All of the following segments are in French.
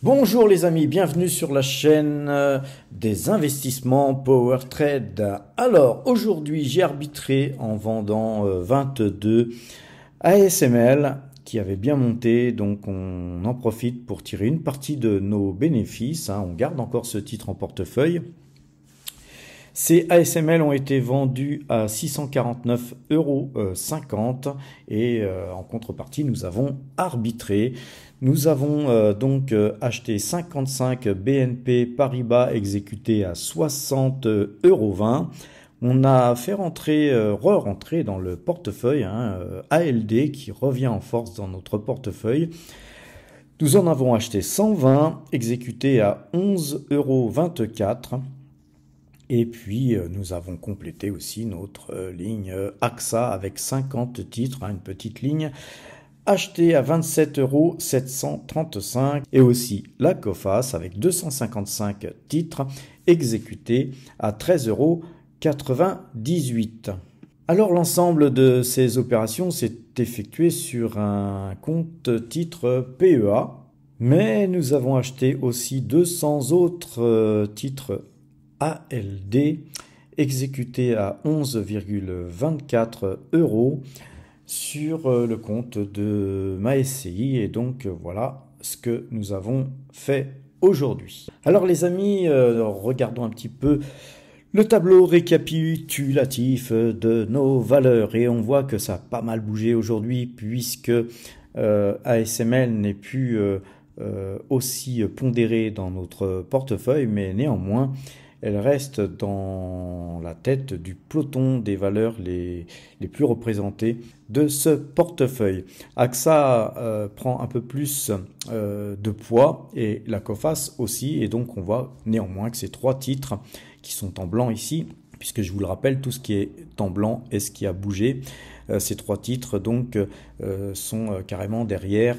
Bonjour les amis, bienvenue sur la chaîne des investissements Power Trade. Alors aujourd'hui j'ai arbitré en vendant 22 ASML qui avaient bien monté, donc on en profite pour tirer une partie de nos bénéfices, on garde encore ce titre en portefeuille. Ces ASML ont été vendus à 649,50 € et en contrepartie, nous avons arbitré. Nous avons donc acheté 55 BNP Paribas exécutés à 60,20 €. On a fait re-rentrer dans le portefeuille ALD qui revient en force dans notre portefeuille. Nous en avons acheté 120 exécutés à 11,24 €. Et puis, nous avons complété aussi notre ligne AXA avec 50 titres, une petite ligne, achetée à 27,735 € et aussi la COFAS avec 255 titres, exécutés à 13,98 €. Alors, l'ensemble de ces opérations s'est effectué sur un compte titre PEA, mais nous avons acheté aussi 200 autres titres ALD exécuté à 11,24 € sur le compte de ma SCI. Et donc voilà ce que nous avons fait aujourd'hui. Alors les amis, regardons un petit peu le tableau récapitulatif de nos valeurs. Et on voit que ça a pas mal bougé aujourd'hui puisque ASML n'est plus aussi pondéré dans notre portefeuille, mais néanmoins elle reste dans la tête du peloton des valeurs les plus représentées de ce portefeuille. AXA prend un peu plus de poids et la COFAS aussi, et donc on voit néanmoins que ces trois titres qui sont en blanc ici, puisque je vous le rappelle, tout ce qui est en blanc est ce qui a bougé. Ces trois titres donc sont carrément derrière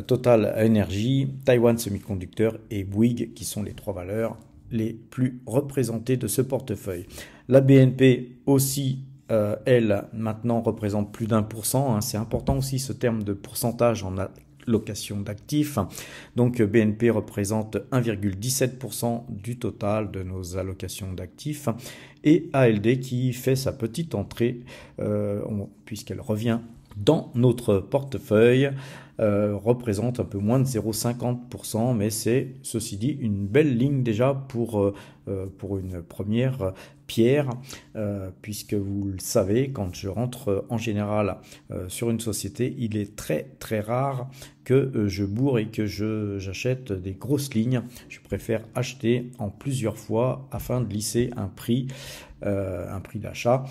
Total Energy, Taiwan Semiconductor et Bouygues, qui sont les trois valeurs les plus représentées de ce portefeuille. La BNP aussi, elle, maintenant représente plus d'1%. C'est important aussi ce terme de pourcentage en allocation d'actifs. Donc BNP représente 1,17% du total de nos allocations d'actifs. Et ALD qui fait sa petite entrée, puisqu'elle revient dans notre portefeuille, représente un peu moins de 0,50%, mais c'est, ceci dit, une belle ligne déjà pour une première pierre, puisque vous le savez, quand je rentre en général sur une société, il est très très rare que je bourre et que j'achète des grosses lignes. Je préfère acheter en plusieurs fois afin de lisser un prix d'achat.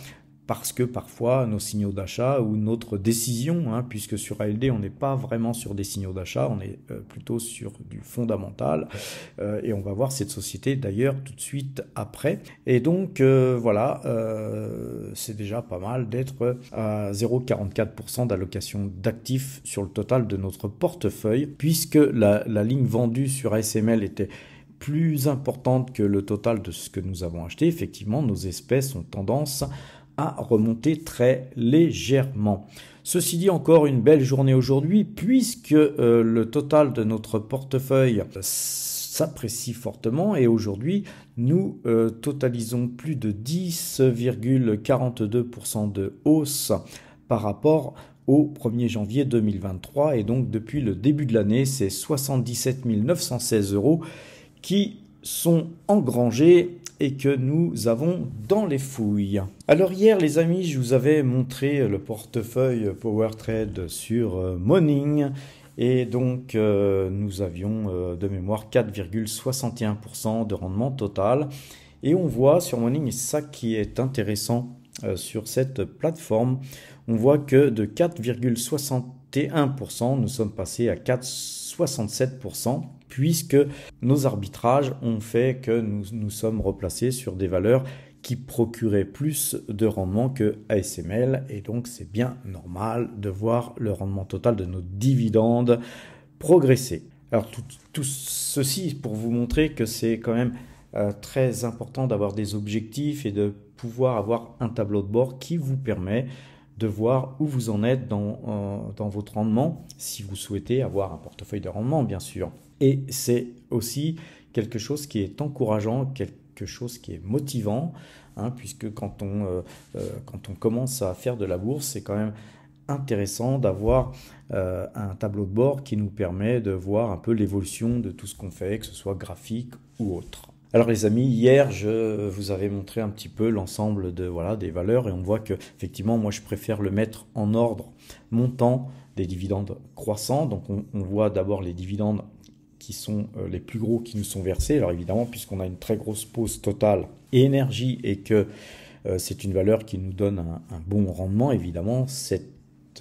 Parce que parfois nos signaux d'achat ou notre décision, puisque sur ALD on n'est pas vraiment sur des signaux d'achat, on est plutôt sur du fondamental, et on va voir cette société d'ailleurs tout de suite après. Et donc voilà, c'est déjà pas mal d'être à 0,44% d'allocation d'actifs sur le total de notre portefeuille, puisque la ligne vendue sur ASML était plus importante que le total de ce que nous avons acheté. Effectivement, nos espèces ont tendance à remonter très légèrement. Ceci dit, encore une belle journée aujourd'hui, puisque le total de notre portefeuille s'apprécie fortement, et aujourd'hui nous totalisons plus de 10,42% de hausse par rapport au 1er janvier 2023, et donc depuis le début de l'année, c'est 77 916 € qui sont engrangés et que nous avons dans les fouilles. Alors hier les amis, je vous avais montré le portefeuille Power Trade sur Morning, et donc nous avions de mémoire 4,61% de rendement total, et on voit sur Morning, et c'est ça qui est intéressant sur cette plateforme, on voit que de 4,61% nous sommes passés à 4,67%, puisque nos arbitrages ont fait que nous sommes replacés sur des valeurs qui procuraient plus de rendement que ASML, et donc c'est bien normal de voir le rendement total de nos dividendes progresser. Alors tout ceci pour vous montrer que c'est quand même très important d'avoir des objectifs et de pouvoir avoir un tableau de bord qui vous permet de voir où vous en êtes dans votre rendement, si vous souhaitez avoir un portefeuille de rendement, bien sûr. Et c'est aussi quelque chose qui est encourageant, quelque chose qui est motivant, hein, puisque quand on commence à faire de la bourse, c'est quand même intéressant d'avoir un tableau de bord qui nous permet de voir un peu l'évolution de tout ce qu'on fait, que ce soit graphique ou autre. Alors les amis, hier je vous avais montré un petit peu l'ensemble des valeurs et on voit que effectivement moi je préfère le mettre en ordre montant des dividendes croissants. Donc on voit d'abord les dividendes qui sont les plus gros qui nous sont versés. Alors évidemment, puisqu'on a une très grosse pause totale et énergie et que c'est une valeur qui nous donne un bon rendement, évidemment, cette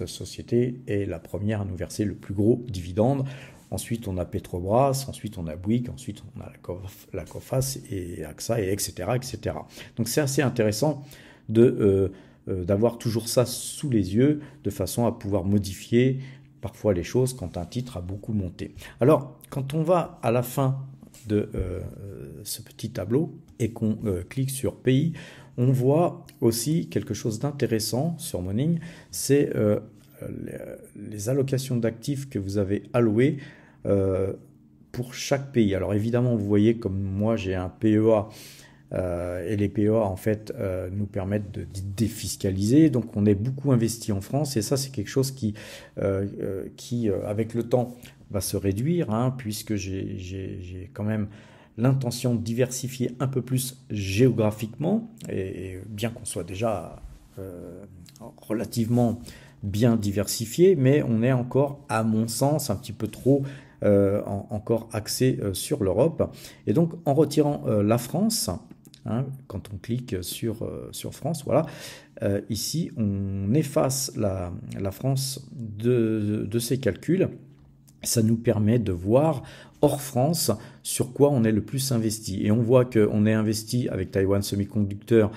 société est la première à nous verser le plus gros dividende. Ensuite, on a Petrobras, ensuite on a Bouygues, ensuite on a la Coface et AXA, et etc., etc. Donc c'est assez intéressant d'avoir toujours ça sous les yeux, de façon à pouvoir modifier parfois les choses quand un titre a beaucoup monté. Alors, quand on va à la fin de ce petit tableau et qu'on clique sur pays, on voit aussi quelque chose d'intéressant sur Morning, c'est les allocations d'actifs que vous avez allouées pour chaque pays. Alors évidemment, vous voyez comme moi j'ai un PEA et les PEA en fait nous permettent de défiscaliser, donc on est beaucoup investi en France et ça c'est quelque chose qui avec le temps va se réduire, hein, puisque j'ai quand même l'intention de diversifier un peu plus géographiquement et bien qu'on soit déjà relativement bien diversifié, mais on est encore à mon sens un petit peu trop encore axé sur l'Europe. Et donc en retirant la France, hein, quand on clique sur France, voilà, ici on efface la France de ces calculs. Ça nous permet de voir hors France sur quoi on est le plus investi. Et on voit qu'on est investi avec Taiwan Semiconductor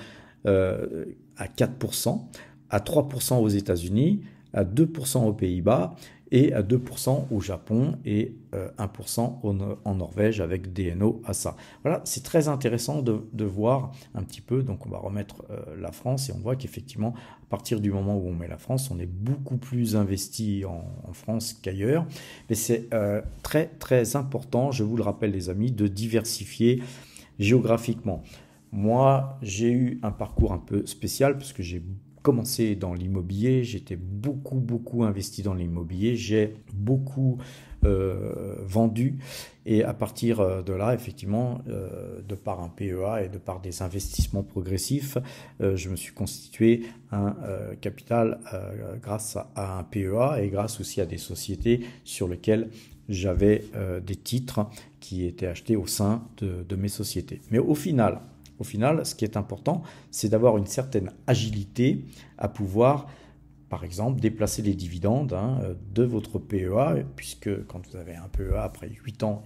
à 4%, à 3% aux États-Unis, à 2% aux Pays-Bas et à 2% au Japon et 1% en Norvège avec DNO ASA. Voilà, c'est très intéressant de voir un petit peu. Donc on va remettre la France et on voit qu'effectivement à partir du moment où on met la France, on est beaucoup plus investi en France qu'ailleurs. Mais c'est très très important, je vous le rappelle les amis, de diversifier géographiquement. Moi, j'ai eu un parcours un peu spécial parce que j'ai commencé dans l'immobilier, j'étais beaucoup investi dans l'immobilier, j'ai beaucoup vendu et à partir de là, effectivement, de par un PEA et de par des investissements progressifs, je me suis constitué un capital grâce à un PEA et grâce aussi à des sociétés sur lesquelles j'avais des titres qui étaient achetés au sein de mes sociétés. Mais au final, ce qui est important, c'est d'avoir une certaine agilité à pouvoir, par exemple, déplacer les dividendes de votre PEA, puisque quand vous avez un PEA après 8 ans,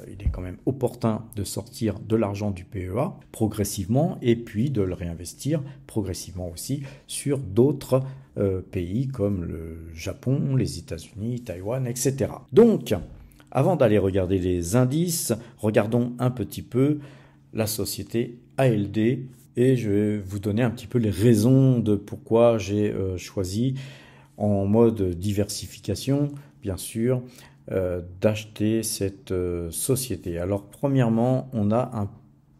il est quand même opportun de sortir de l'argent du PEA progressivement et puis de le réinvestir progressivement aussi sur d'autres pays comme le Japon, les États-Unis, Taïwan, etc. Donc, avant d'aller regarder les indices, regardons un petit peu la société ALD et je vais vous donner un petit peu les raisons de pourquoi j'ai choisi en mode diversification, bien sûr, d'acheter cette société. Alors premièrement, on a un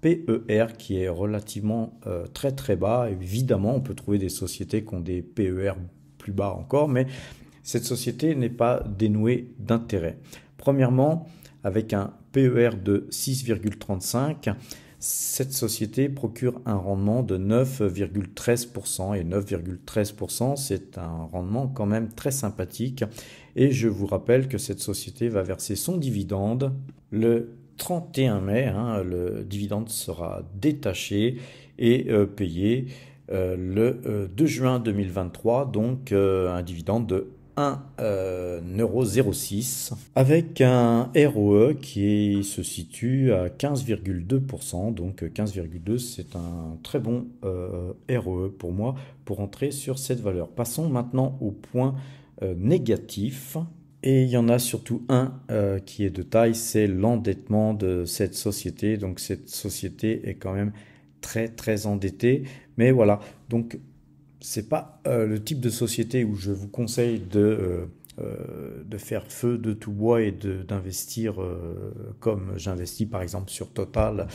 PER qui est relativement très très bas. Évidemment, on peut trouver des sociétés qui ont des PER plus bas encore, mais cette société n'est pas dénuée d'intérêt. Premièrement, avec un PER de 6,35, cette société procure un rendement de 9,13% et 9,13% c'est un rendement quand même très sympathique et je vous rappelle que cette société va verser son dividende le 31 mai, le dividende sera détaché et payé le 2 juin 2023, donc un dividende de 1,06 € avec un ROE qui se situe à 15,2%. Donc 15,2 c'est un très bon ROE pour moi pour entrer sur cette valeur. Passons maintenant au point négatif. Et il y en a surtout un qui est de taille, c'est l'endettement de cette société. Donc cette société est quand même très très endettée. Mais voilà, donc c'est pas le type de société où je vous conseille de faire feu de tout bois et d'investir comme j'investis par exemple sur Total,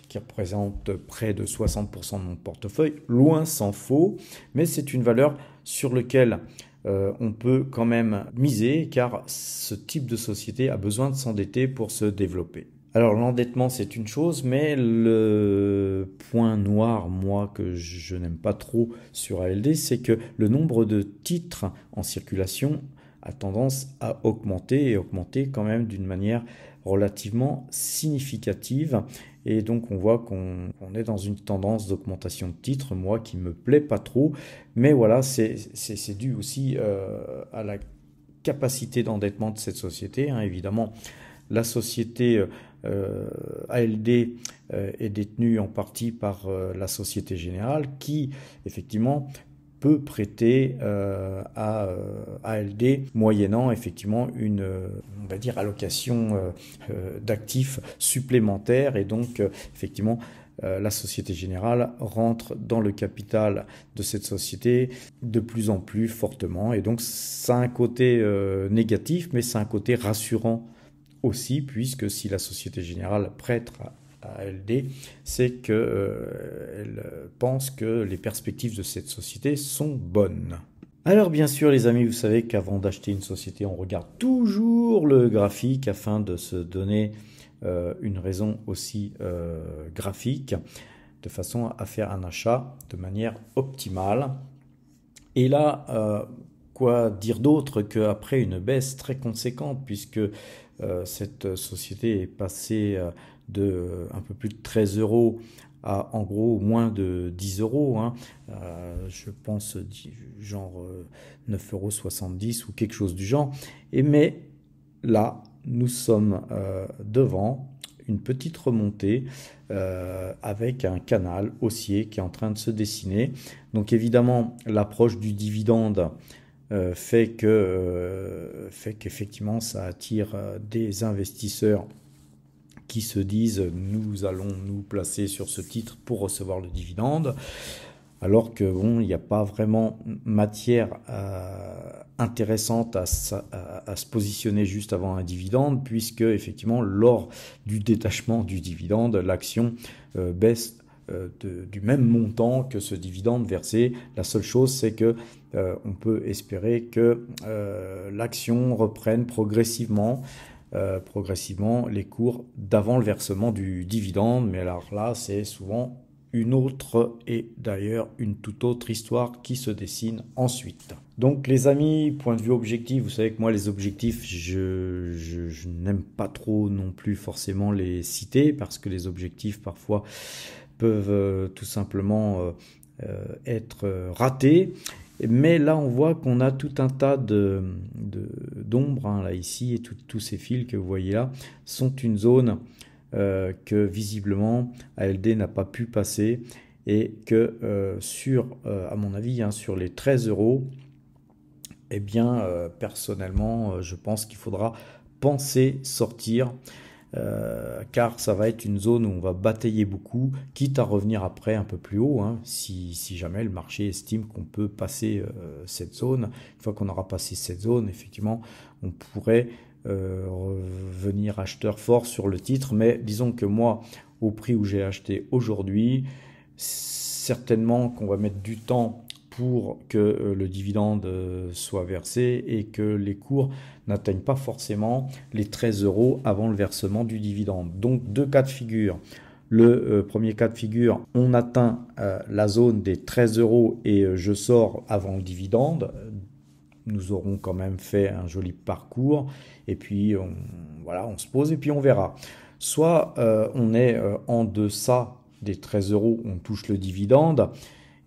qui représente près de 60% de mon portefeuille. Loin s'en faut, mais c'est une valeur sur laquelle on peut quand même miser, car ce type de société a besoin de s'endetter pour se développer. Alors l'endettement c'est une chose, mais le point noir, moi, que je n'aime pas trop sur ALD, c'est que le nombre de titres en circulation a tendance à augmenter, et augmenter quand même d'une manière relativement significative. Et donc on voit qu'on est dans une tendance d'augmentation de titres, moi qui me plaît pas trop, mais voilà, c'est dû aussi à la capacité d'endettement de cette société, hein. Évidemment, la société ALD est détenue en partie par la Société Générale qui, effectivement, peut prêter à ALD moyennant effectivement une, on va dire, allocation d'actifs supplémentaires, et donc effectivement la Société Générale rentre dans le capital de cette société de plus en plus fortement, et donc ça a un côté négatif, mais c'est un côté rassurant aussi, puisque si la Société Générale prête à ALD, c'est qu'elle pense que les perspectives de cette société sont bonnes. Alors bien sûr les amis, vous savez qu'avant d'acheter une société, on regarde toujours le graphique afin de se donner une raison aussi graphique, de façon à faire un achat de manière optimale. Et là, quoi dire d'autre qu'après une baisse très conséquente, puisque cette société est passée de un peu plus de 13 euros à en gros moins de 10 euros, hein. Je pense genre 9,70 € ou quelque chose du genre. Mais là, nous sommes devant une petite remontée avec un canal haussier qui est en train de se dessiner. Donc évidemment, l'approche du dividende fait qu'effectivement ça attire des investisseurs qui se disent nous allons nous placer sur ce titre pour recevoir le dividende, alors que bon, il n'y a pas vraiment matière intéressante à se positionner juste avant un dividende, puisque effectivement lors du détachement du dividende, l'action baisse du même montant que ce dividende versé. La seule chose, c'est que on peut espérer que l'action reprenne progressivement les cours d'avant le versement du dividende. Mais alors là, c'est souvent une autre et d'ailleurs une toute autre histoire qui se dessine ensuite. Donc les amis, point de vue objectif, vous savez que moi les objectifs, je n'aime pas trop non plus forcément les citer, parce que les objectifs parfois peuvent tout simplement être ratés. Mais là, on voit qu'on a tout un tas d'ombres, hein, là, ici, et tous ces fils que vous voyez là sont une zone que visiblement ALD n'a pas pu passer, et que à mon avis, hein, sur les 13 euros, eh bien, personnellement, je pense qu'il faudra penser sortir. Car ça va être une zone où on va batailler beaucoup, quitte à revenir après un peu plus haut, hein, si jamais le marché estime qu'on peut passer cette zone. Une fois qu'on aura passé cette zone, effectivement, on pourrait revenir acheteur fort sur le titre. Mais disons que moi, au prix où j'ai acheté aujourd'hui, certainement qu'on va mettre du temps pour que le dividende soit versé, et que les cours n'atteignent pas forcément les 13 euros avant le versement du dividende. Donc deux cas de figure. Le premier cas de figure, on atteint la zone des 13 euros et je sors avant le dividende. Nous aurons quand même fait un joli parcours, et puis voilà, on se pose et puis on verra. Soit on est en deçà des 13 euros, on touche le dividende,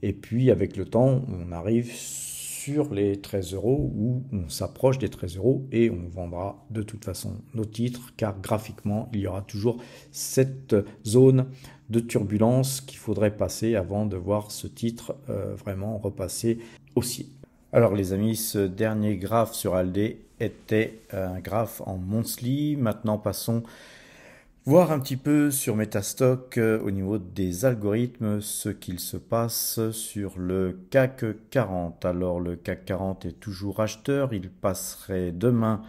et puis avec le temps, on arrive sur les 13 euros, où on s'approche des 13 euros, et on vendra de toute façon nos titres, car graphiquement, il y aura toujours cette zone de turbulence qu'il faudrait passer avant de voir ce titre vraiment repasser haussier. Alors les amis, ce dernier graphe sur ALD était un graphe en monthly. Maintenant passons Voir un petit peu sur Metastock au niveau des algorithmes ce qu'il se passe sur le CAC 40. Alors le CAC 40 est toujours acheteur, il passerait demain,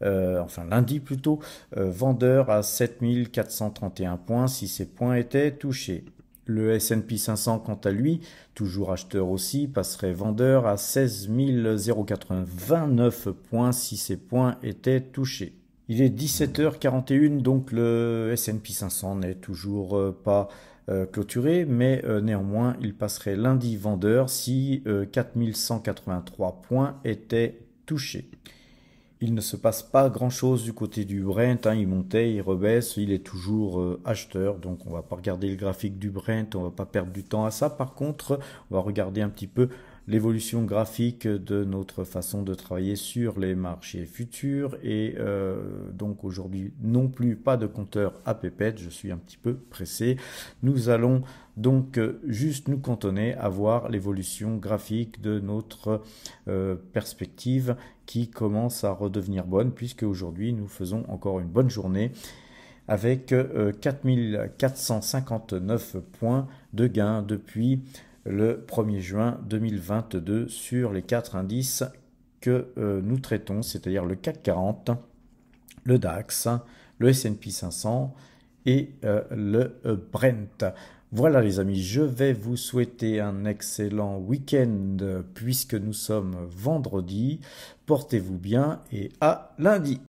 enfin lundi plutôt, vendeur à 7431 points si ces points étaient touchés. Le S&P 500 quant à lui, toujours acheteur aussi, passerait vendeur à 16 089 points si ces points étaient touchés. Il est 17h41, donc le S&P 500 n'est toujours pas clôturé, mais néanmoins il passerait lundi vendeur si 4183 points étaient touchés. Il ne se passe pas grand-chose du côté du Brent, hein, il montait, il rebaisse, il est toujours acheteur, donc on va pas regarder le graphique du Brent, on va pas perdre du temps à ça. Par contre, on va regarder un petit peu l'évolution graphique de notre façon de travailler sur les marchés futurs et donc aujourd'hui non plus pas de compteur à pépette, je suis un petit peu pressé. Nous allons donc juste nous cantonner à voir l'évolution graphique de notre perspective qui commence à redevenir bonne puisque aujourd'hui nous faisons encore une bonne journée avec 4459 points de gain depuis le 1er juin 2022 sur les 4 indices que nous traitons, c'est-à-dire le CAC 40, le DAX, le S&P 500 et le Brent. Voilà les amis, je vais vous souhaiter un excellent week-end puisque nous sommes vendredi. Portez-vous bien et à lundi.